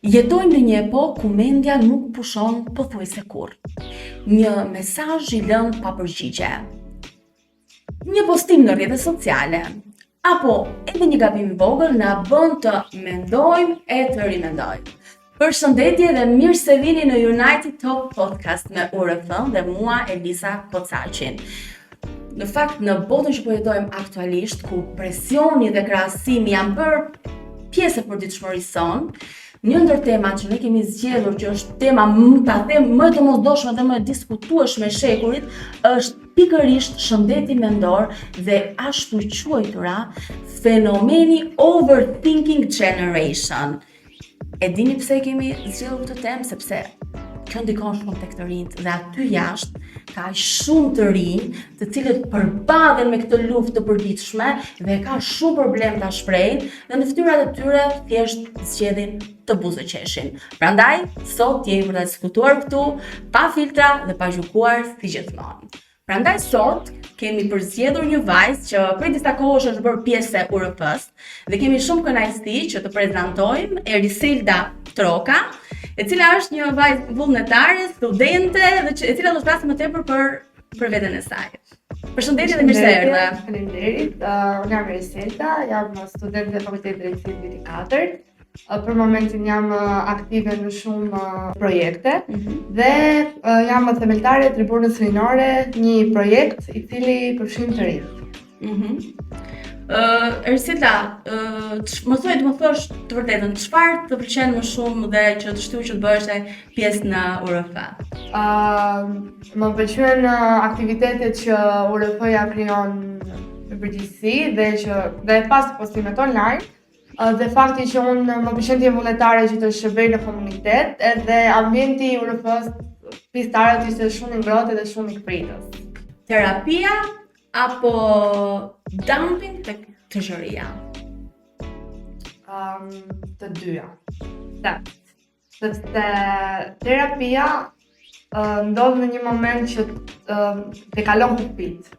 Jetojmë në një epokë ku mendja nuk pushon pothuajse kurrë. Një mesazh I lënë pa përgjigje. Një postim në rrjetet sociale, apo edhe një gabim I vogël na bën të mendojmë e të rimendojmë. Përshëndetje dhe mirë se vini në United Talk Podcast me URF dhe mua Elisa Kocaqin. Në fakt, në botën që po jetojmë aktualisht, ku presioni dhe krahasimi janë bërë pjesë e përditshmërisë sonë, një ndër temat që ne kemi zgjedhur, që është tema më e domosdoshme dhe më e diskutueshme e shekurit, është pikërisht shëndeti mendor dhe ashtu quajtura fenomeni overthinking generation. E dini pse kemi zgjedhur këtë temë? Sepse kjo ndikon shumë tek të rinjt dhe aty jashtë ka shumë të rinj, të cilët përballen me këtë luftë të përditshme dhe ka shumë problem ta shprehin dhe në fytyrat e tyre thjesht zgjedhin të buzëqeshin. Prandaj sot jemi për ta diskutuar këtu pa filtra dhe pa gjykuar si gjithmonë. Prandaj sot kemi përzgjedhur një vajzë që prej disa kohësh është bërë pjesë e URF-s dhe kemi shumë kënaqësi që të prezantojmë Eriselda Troka, e cila është një vajzë vullnetare, studente dhe e cila do të flasë më tepër për veten e saj. Përshëndetje dhe mirë se erdhe. Faleminderit. Unë jam Eriselda, jam studente e Fakultetit Drejtësisë viti 4. Për momentin jam aktive në shumë projekte dhe jam themeltare e Tribunës Rinore, një projekt I cili përfshin të rinjt. Eriselda, më thosh të vërtetën, çfarë të pëlqen më shumë dhe që të shtyj që të bëhesh pjesë në URF? Më pëlqen aktivitetet që URF-ja krijon në përgjithësi dhe pas postimet online. Dhe fakti që unë më pëlqen të jem vullnetare që të shërbej në komunitet, edhe ambienti I URF-s pjesëtarët ishte shumë I ngrohtë dhe shumë I kpritës. Terapia apo dumping tek shoqëria? Të dyja. Sepse terapia ndodh në një moment që të kalon kufit.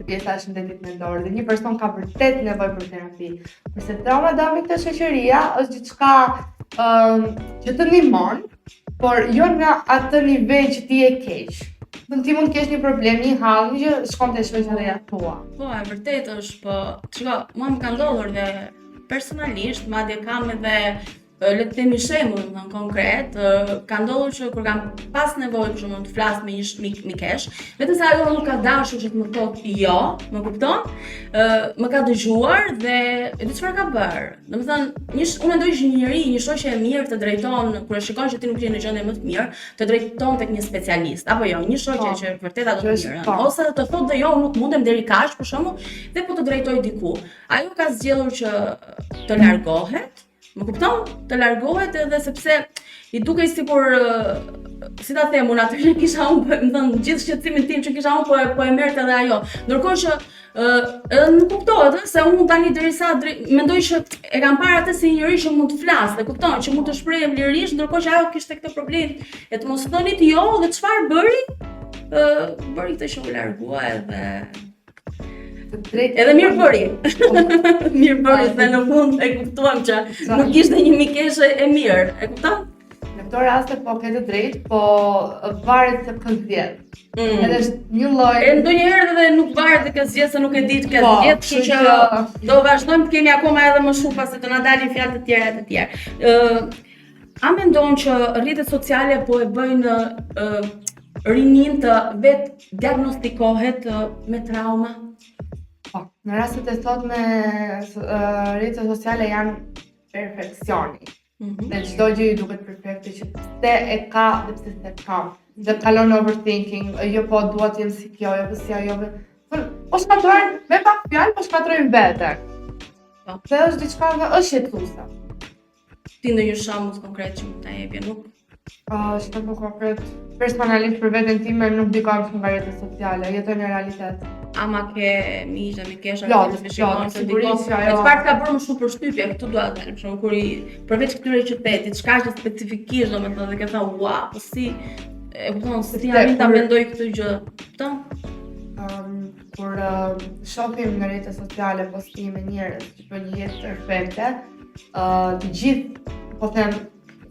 Pjesa e shëndetit mendor dhe një person ka vërtet nevojë për terapi. Kurse trauma dumping te shoqëria është diçka që të ndihmon, por jo në atë nivel që ti je keq. Ti mund të kesh një problem, një hall që shkon te shoqëria tua. Po, e vërtet është, po, çka mua më ka ndodhur dhe personalisht, madje kam edhe le të themi shembull në konkret, ka ndodhur që kur kam pas nevojë për shembull të flas me një mikesh, vetëm se ajo nuk ka dashur që të më thotë jo, më kupton? Më ka dëgjuar dhe di çfarë ka bërë. Domethënë, unë mendoj që një njeri, një shoqe e mirë të drejton kur e shikon që ti nuk je në gjendje më të mirë, të drejton tek një specialist, apo jo, një shoqe që vërtet do të mirë, ose të thotë dhe jo, unë nuk mundem deri kaq për shembull, dhe po të drejtoj diku. Ajo ka zgjedhur që të largohet. Më kupton? Të largohet edhe sepse I dukej sikur si ta them, unë aty që kisha unë, më thënë, gjithë shqetësimin tim që kisha unë po e merrte edhe ajo. Ndërkohë që nuk kuptohet se unë tani derisa mendoj që e kam parë atë si një njeri që mund të flasë, dhe kupton që mund të shprehem lirisht, ndërkohë që ajo kishte këtë problem e të mos thonit jo dhe çfarë bëri? Bëri këtë që u largua edhe mirë bëri. Mirë bëri, dhe në fund e kuptuam që nuk ishte një mikeshe e mirë, e kupton? Në këto raste po ke të drejtë, po varet se kë zgjedh. Edhe është një lloj. Ndonjëherë edhe nuk varet se kë zgjedh, se nuk e di të zgjedh, kështu që do vazhdojmë, kemi akoma edhe më shumë pasi të na dalin fjalë të tjera. A mendon që rrjetet sociale po e bëjnë rinin të vetë diagnostikohet me trauma? Në rastet e sotme rrjetet sociale janë perfeksioni. Dhe çdo gjë I duket perfekte që pse e ka dhe pse s'e ka. Dhe kalon overthinking, jo po dua të jem si kjo, jo po si ajo. Po shkatrojnë me pak fjalë, po shkatrojnë vete. Dhe është diçka është shqetësuese. Ti ndonjë shembull konkret që mund ta jepje, nuk? Shembull konkret, personalisht për veten time nuk di kam shumë nga rrjetet sociale, jetoj në realitet. Ama ke miqë dhe mikesha që të shikon se dikon. Çfarë ka bërë më shumë përshtypje, këtu dua të dalë, për shembull kur përveç këtyre qytetit, çka është specifikisht domethënë dhe ke thënë, "Ua, po si e kupton se ti arrin ta mendoj këtë gjë." Kupton? Kur shohim në rrjetet sociale postime njerëz që bëjnë një jetë perfekte, të gjithë po them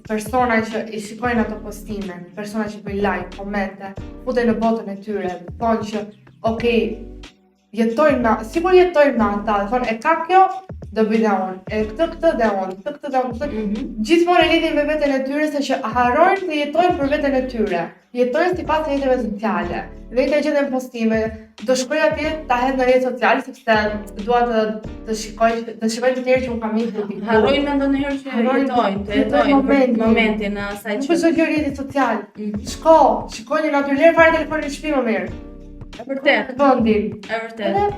persona që i shikojnë ato postime, persona që bëjnë like, komente, futen në botën e tyre, thonë që okay, sigur jetojnë me ata, thonë e ka kjo, do bëj dhe unë, e këtë dhe unë, gjithmonë e lidhin me veten e tyre se që harrojnë të jetojnë për veten e tyre, jetojnë sipas rrjeteve sociale, dhe i të gjetën postime, do shkoj atje ta hedh në rrjet sociale sepse dua të shikoj të tjerë që unë kam ikur diku. Harrojnë me ndonjëherë që jetojnë momentin në asaj që. Nuk është kjo rrjeti social. Shko, shikojnë në natyrë, lërë fare telefonin në shtëpi më mirë. E vërtet. Vendin. E vërtet.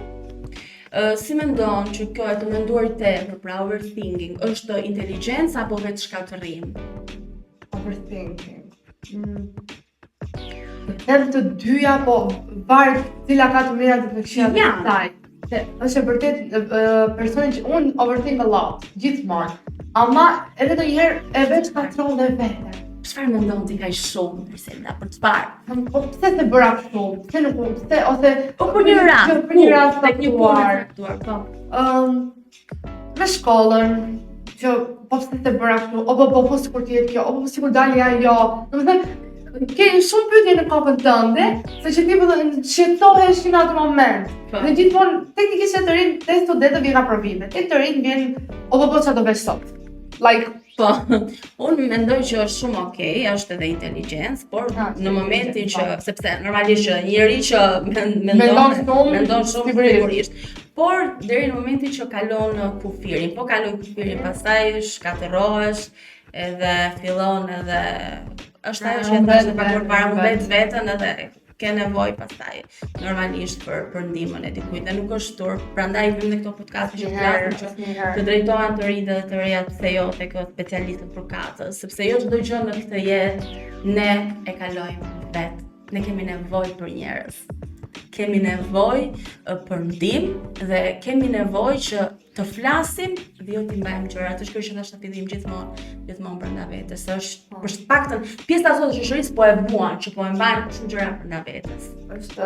Si mendon që kjo e të menduar tepër, pra overthinking, është inteligjencë apo vetë shkatërrim? Overthinking. Edhe të dyja, po varet cila ka të mirat dhe të këqija të saj. Se është e vërtet personi që unë overthink a lot, gjithmonë. Ama edhe ndonjëherë e vetë shkatërron dhe vete. Çfarë mendon ti kaq shumë Prisela për të parë? Po pse të bëra kështu? Pse nuk pse ose për një rast, për një rast tek një punë, po. Me shkollën, që po pse të bëra kështu, po sikur të jetë kjo, po sikur dalë jo. Domethënë ke shumë pyetje në kokën tënde, se që ti shqetësohesh në atë moment. Dhe gjithmonë teknikisht të rinë te studentët vjen nga provime. Të rinë vjen po çfarë do bësh sot. Like po, unë mendoj që është shumë okay, është edhe inteligjencë, por në momentin që, sepse normalisht që njëri që mendon shumë sigurisht, por deri në momentin që kalon kufirin, po kaloj kufirin, pastaj shkatërrohesh edhe fillon edhe është ajo që të paramumbet veten edhe ke nevojë pastaj normalisht për ndihmën e dikujt. Dhe nuk është turp, prandaj vim në këto podcaste që flasim që të drejtohen të rinjtë dhe të reja pse jo tek specialistët për katës, sepse jo çdo gjë në këtë jetë ne e kalojmë vetë. Ne kemi nevojë për njerëz. Kemi nevojë për ndihmë dhe kemi nevojë që të flasim dhe jo t'i mbajmë gjërat. Është kjo që thashë të fillim gjithmonë brenda vetes. Është për paktën pjesa e shoqërisë po e buan që po e mbajnë shumë gjëra brenda vetes. Është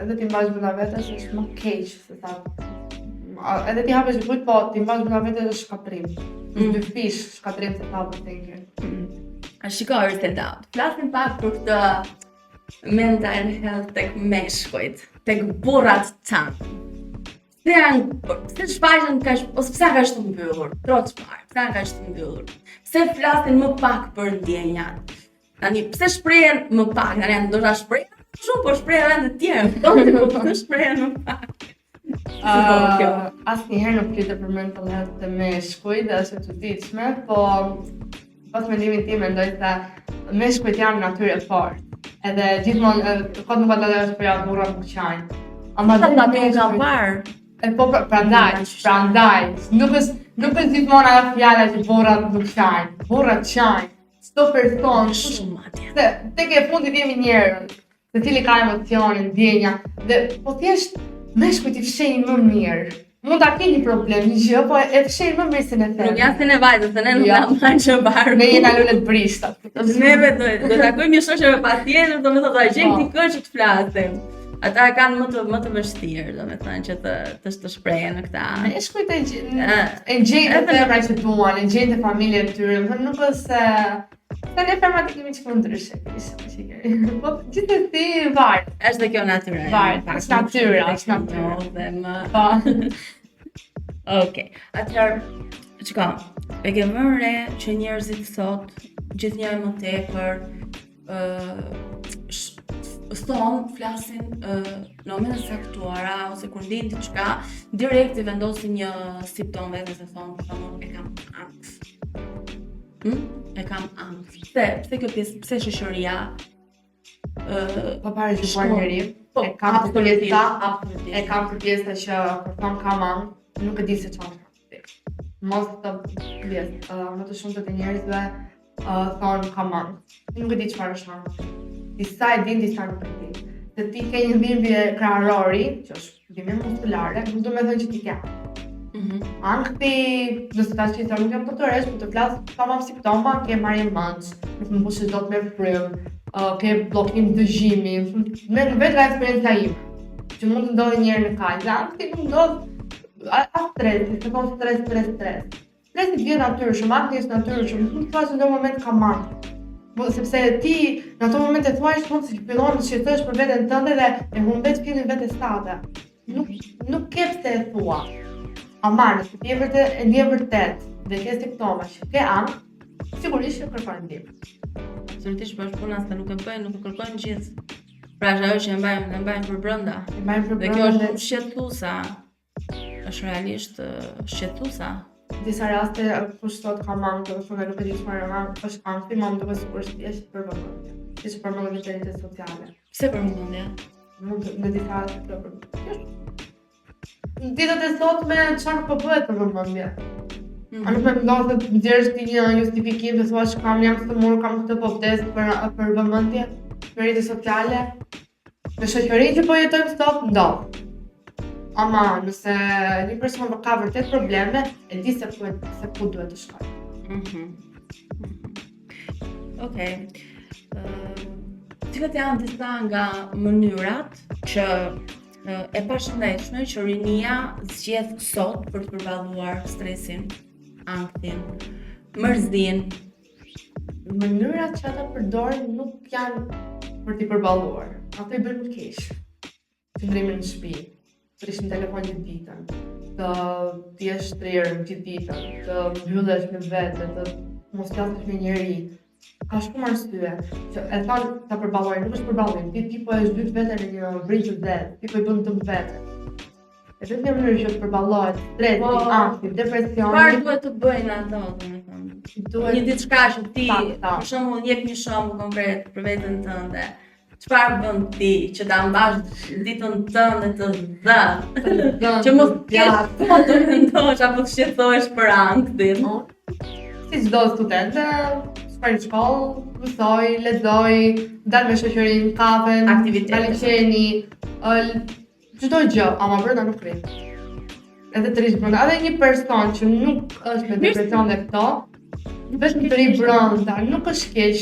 edhe ti mbajmë brenda vetes është më keq se sa. Edhe ti hapesh gjë, po ti mbajmë brenda vetes është shkatrim. Është dy fish shkatrim se sa do të thënë. Shikoj të doubt. Flasim pak për këtë mental health tek meshkujt, tek burrat tanë. Pse shfaqen ose pse ka të mbyllur? Pse ka të mbyllur? Pse flasin më pak për ndjenjat? Tani pse shprehen më pak? Tani ndoshta shprehen shumë, por shprehen edhe të tjerë. Pse shprehen më pak? Asnjëherë nuk flitet për mental health të meshkujt, dhe është e çuditshme, po pas mendimin tim mendoj se meshkujt janë natyrë e fortë. Edhe gjithmonë kot nuk ata është për ja burra nuk qajnë. Ama ata nuk ka parë. Po prandaj, nuk është gjithmonë ajo fjala që burrat nuk qajnë. Burrat qajnë. Çdo person shumë atje. Se tek e fundit jemi njerëz, secili ka emocione, ndjenja, dhe po thjesht meshkujt i fshehin më mirë. Mund ta keni problem një gjë, po e fshehin më mirë se ne them. Nuk janë si ne vajzat, se ne nuk jam që barku. Ne jena lulet brishta. Neve do takojmë një shoqe me patjetër, domethënë ta gjejmë dikë që të flasim. Ata kanë më të vështirë, domethënë që të shprehen në këtë anë. Meshkujt e gjejnë edhe pra që duan, e gjejnë te familja e tyre, domethënë nuk është se ne femrat kemi çka ndryshe, po gjithsesi varet. Është dhe kjo natyrë. Varet, është natyrë. Dhe më. Okej. Atëherë, çka? E ke vënë re që njerëzit sot gjithnjë më tepër flasin në momentet e caktuara ose kur ndjen diçka, direkt i vendosin një simptom vetes e thonë për shembull e kam ankth. E kam ankth. Pse kjo pjesë, pse shoqëria po parë që po njëri e kam të pjesa që kur thon kam ankth, nuk e di se çfarë është. Mos të pjesë, më të shumtë të njerëzve thonë kam ankth. Nuk e di çfarë është ankth. Disa e din, disa nuk e din. Se ti ke një dhimbje krahërori, që është dhimbje muskulare, nuk do me thënë që ti ke ankthi, nëse ta shqita nuk jam doktoresh, po të flas kam simptoma, ke marrje mend, nuk më mbushesh dot me frym, ke bllokim dëgjimi, me vetë nga eksperjenca ime, që mund të ndodhë një herë në kaq. Ankthi mund ndodh stres, se thon stres. Stresi të vjen natyrshëm, akti është natyrshëm, nuk thua se në moment ka marrë. Sepse ti në ato momente thua shumë se fillon të shqetësohesh për veten tënde dhe e humbet filmin vetes state. Nuk ke pse e thua. Ama nëse ti e ndjen vërtet dhe ke simptoma që ke ankth, sigurisht që kërkon ndihmë. Absolutisht, po është puna se nuk e bëjnë, nuk e kërkojnë gjithë. Pra është ajo që e mbajnë për brenda. Dhe kjo është shumë shqetësuesa. Është realisht shqetësuesa. Në disa raste kush thot ka ankth, ose nuk e di çfarë është ankthi, më duket sikur është për vëmendje. Është për vëmendje sociale. Pse për vëmendje? Në disa raste për. Në ditët e sotme çfarë po bëhet për vëmendje? A nuk me ndodh të nxjerrësh ti një justifikim të thuash jam këtë po vdes për vëmendje, në rrjete sociale. Në shoqërinë që po jetojmë sot ndodh. Ama nëse një person ka vërtet probleme, e di se ku duhet të shkojë. Okej. Cilat janë disa nga mënyrat që e pashëndetshme që rinia zgjedh sot për të përballuar stresin, ankthin, mërzinë? Mënyrat që ata përdorin nuk janë për t'i përballuar. Ato i bëjnë më keq. Qëndrimin në shtëpi, të rish në telefon gjithë ditën, të t'jesh shtrirë gjithë ditën, të mbyllesh me vete, të mos flasësh me njeri. Ka shumë arsye që e thonë ta përballojnë, nuk është përballim, ti po e zhyt veten në një brigj të vet, ti po i bën të vete. E vetëm një mënyrë që të përballohet stresi, ankthi, depresioni. Çfarë duhet të bëjnë ato, domethënë? Një diçka që ti, për shembull, jep një shembull konkret për veten tënde. Çfarë bën ti që ta mbash ditën tënde të dhënë? Që mos të mendosh apo të shqetësohesh për ankthin. Si çdo studente, shkoj në shkollë, mësoj, lexoj, dal me shoqërinë, kafen, aktivitete, qeni, çdo gjë, ama brenda nuk rri. Edhe të rish brenda, edhe një person që nuk është me depresion dhe këto, vetëm të ri brenda, nuk është keq.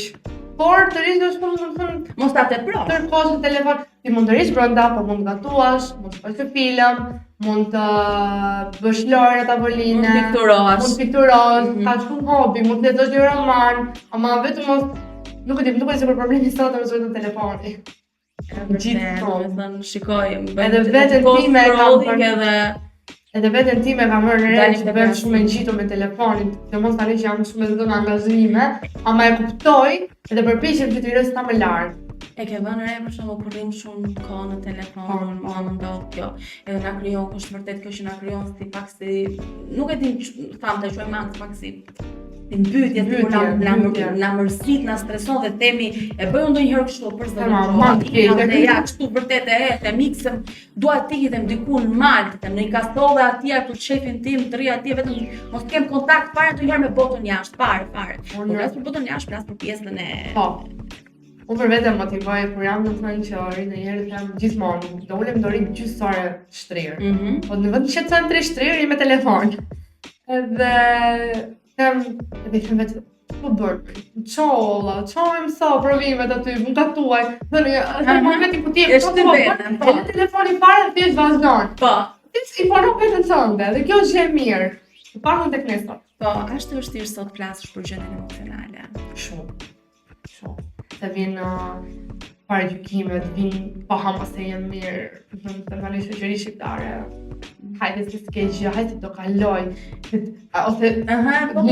Por të rish është shumë mos ta tepro. Tërkohës në telefon, ti mund të rish brenda, po mund të gatuash, mund të shikosh film, mund të bësh lojë në tavoline, mund të pikturosh, ka shumë hobi, mund të lexosh një roman, ama vetëm mos nuk e di se për problemi sot është vetëm telefoni. Gjithmonë shikoj, edhe veten time Edhe veten time kam marrë re që bëhem shumë e ngjitur me telefonin, dhe mos tani që jam shumë e dhënë angazhime, ama e kuptoj edhe përpiqem të tiroj sa më larg. E ke vënë re për shembull kur rrim shumë kohë në telefon, më ndodh kjo. Edhe na krijon është vërtet kjo që na krijon si nuk e di tham të quajmë pak si mbytje, na mërzit, na streson dhe themi e bëj ndonjëherë kështu për zëvendje. Dhe ja kështu vërtet e miksem, dua të ikëm diku në mal, në një kastove atje për shefin tim, të rri atje vetëm mos kem kontakt fare ndonjëherë me botën jashtë, fare. Po flas për botën jashtë, flas për pjesën e. Po. Unë për vete motivoj kur jam në thënë që ri në njerë them gjithmonë, do ulem do ri gjysë ore shtrirë. Po në vend që të thënë 3 shtrirë, i me telefon. Edhe edhe i them vetë, po bërë, qolla, mëso provimet aty, më gatuaj. Dhe momenti ku ti e në telefoni fare dhe ti është vazhdojnë. Po. Ti i informo vetën tënde, dhe kjo është gjë e mirë. Të parën tek ne sot. Po, është vështirë sot flasësh për gjendjen emocionale. Shumë. Se vinë paragjykimet, vinë pahama se jenë mirë, të nga një shoqëri shqiptare, hajde se s'ke gjë, hajde do kaloj, ose një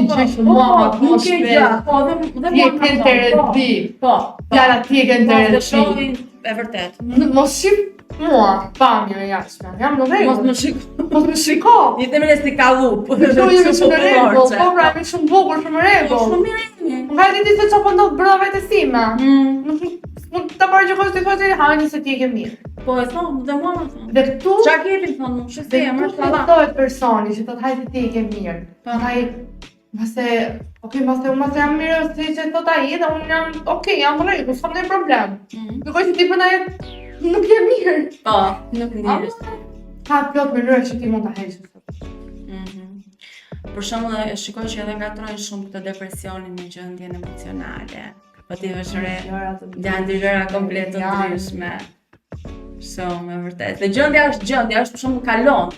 gjë që mama të më shpes, ti e ke interesi, fjala ti e ke interesi. E vërtet. Mos shqip mua, pamje e jashtme, jam në rregull. Mos më shiko. Jetëm e si kallup. Kështu jemi shumë në rregull, po pra jemi shumë bukur, shumë në rregull. Shumë mirë. Hajde ti se çfarë ndodh brenda vetes time. Mund ta paragjikosh ti thotë hajde se ti e ke mirë. Po e thon, dhe mua më thon. Dhe këtu çfarë kemi thon, nuk është se më është thotë personi që thotë hajde ti e ke mirë. Pastaj Mbase jam mirë si që thot ai dhe unë jam jam rregull, s'kam ndonjë problem. Dukoj se ti bën ai nuk je mirë. Po, nuk ndihesh. Ka plot mënyra që ti mund ta heqësh. Për shembull, e shikoj që edhe ngatrojnë shumë këtë depresionin në gjendjen emocionale. Po ti vesh re, janë dy gjëra komplet të ndryshme. Shumë e vërtet. Dhe gjendja është për shembull kalon.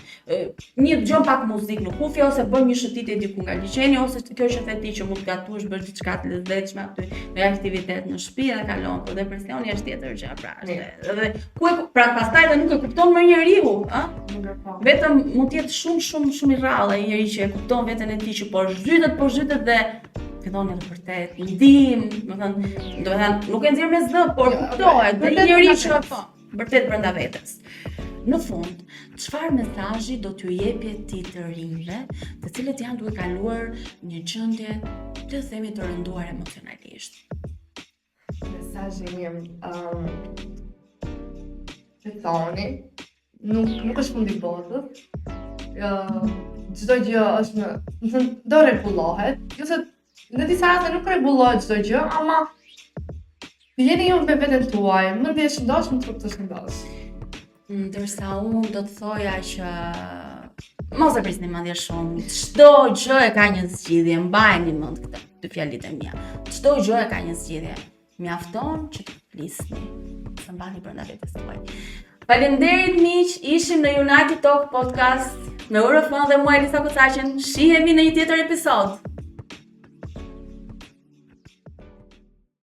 Një dëgjon pak muzikë në kufje ose bën një shëtitje diku nga liçeni ose kjo që the ti që mund të gatush bësh diçka të lezetshme aty në aktivitet në shtëpi dhe kalon. Por depresioni është tjetër gjë pra. Edhe pra pastaj edhe nuk e kupton më njeriu, ë? Vetëm mund të jetë shumë i rrallë ai njeriu që e kupton veten e tij që po zhytet dhe fillon edhe vërtet ndihmë, do të thënë nuk e nxjerr me zë, por kuptohet, dhe njeriu që po vërtet brenda vetes. Në fund, çfarë mesazhi do t'ju jepje ti të rinjve, të cilët janë duke kaluar një gjendje të themi të rënduar emocionalisht? Mesazhi im thoni, nuk është fundi i botës. Çdo gjë është do rregullohet. Jo se në disa raste nuk rregullohet çdo gjë, ama jeni ju me veten tuaj, më ndjesh shëndosh, më të shëndosh. Ndërsa unë do të thoja që mos e prisni mendje shumë. Çdo gjë e ka një zgjidhje, mbajeni mend këtë, dy fjalit e mia. Çdo gjë e ka një zgjidhje. Mjafton që të flisni, të mbani brenda vetes tuaj. Faleminderit miq, ishim në United Talk Podcast me Eurofond dhe mua Elisa Kocaqen. Shihemi në një tjetër episod.